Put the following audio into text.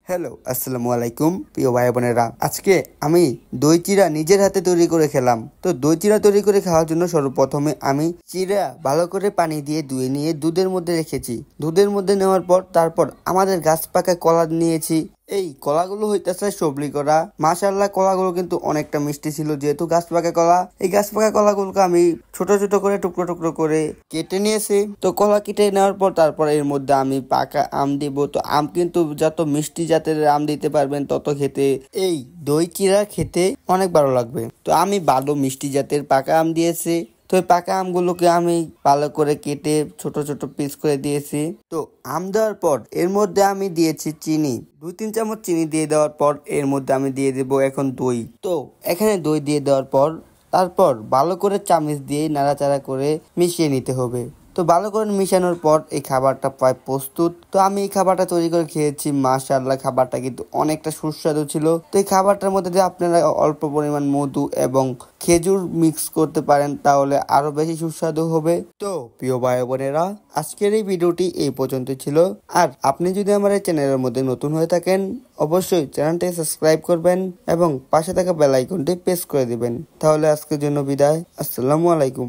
Hello, আসসালামু আলাইকুম প্রিয় ভাই বোনেরা। আজকে আমি দই চিড়া নিজের হাতে তৈরি করে খেলাম। তো দই চিড়া তৈরি করে খাওয়ার জন্য সর্বপ্রথমে আমি চিড়া ভালো করে পানি দিয়ে ধুয়ে নিয়ে দুধের মধ্যে রেখেছি। দুধের মধ্যে নেওয়ার পর তারপর আমাদের গাছ পাকা কলা নিয়েছি। এই কলাগুলো হইতেছে সবলি করা। মাশাআল্লাহ, কলাগুলো কিন্তু অনেকটা মিষ্টি ছিল, যেহেতু গাছ পাকা কলা। এই গাছ পাকা কলাগুলোকে আমি ছোট ছোট করে টুকরো টুকরো করে কেটে নিয়েছি। তো কলা কেটে নেওয়ার পর তারপর এর মধ্যে আমি পাকা আম দিব। তো আম কিন্তু যত মিষ্টি জাতের আম দিতে পারবেন তত খেতে এই দই চিড়া খেতে অনেক ভালো লাগবে। তো আমি ভালো মিষ্টি জাতের পাকা আম দিয়েছি। তো এই পাকা আমগুলোকে আমি ভালো করে কেটে ছোট ছোট পিস করে দিয়েছি। তো আম দেওয়ার পর এর মধ্যে আমি দিয়েছি চিনি, 2-3 চামচ চিনি দিয়ে দেওয়ার পর এর মধ্যে আমি দিয়ে দেবো এখন দই। তো এখানে দই দিয়ে দেওয়ার পর তারপর ভালো করে চামচ দিয়ে নাড়াচাড়া করে মিশিয়ে নিতে হবে। তো ভালো করে মিশানোর পর এই খাবারটা প্রায় প্রস্তুত। তো আমি এই খাবারটা তৈরি করে খেয়েছি, মাশাআল্লাহ খাবারটা কিন্তু অনেকটা সুস্বাদু ছিল। তো এই খাবারটার মধ্যে যদি আপনারা অল্প পরিমাণ মধু এবং খেজুর মিক্স করতে পারেন তাহলে আরো বেশি সুস্বাদু হবে। তো প্রিয় ভাই বোনেরা, আজকের এই ভিডিওটি এই পর্যন্ত ছিল। আর আপনি যদি আমার এই চ্যানেলের মধ্যে নতুন হয়ে থাকেন অবশ্যই চ্যানেলটি সাবস্ক্রাইব করবেন এবং পাশে থাকা বেল আইকনটি প্রেস করে দিবেন। তাহলে আজকের জন্য বিদায়। আসসালামু আলাইকুম।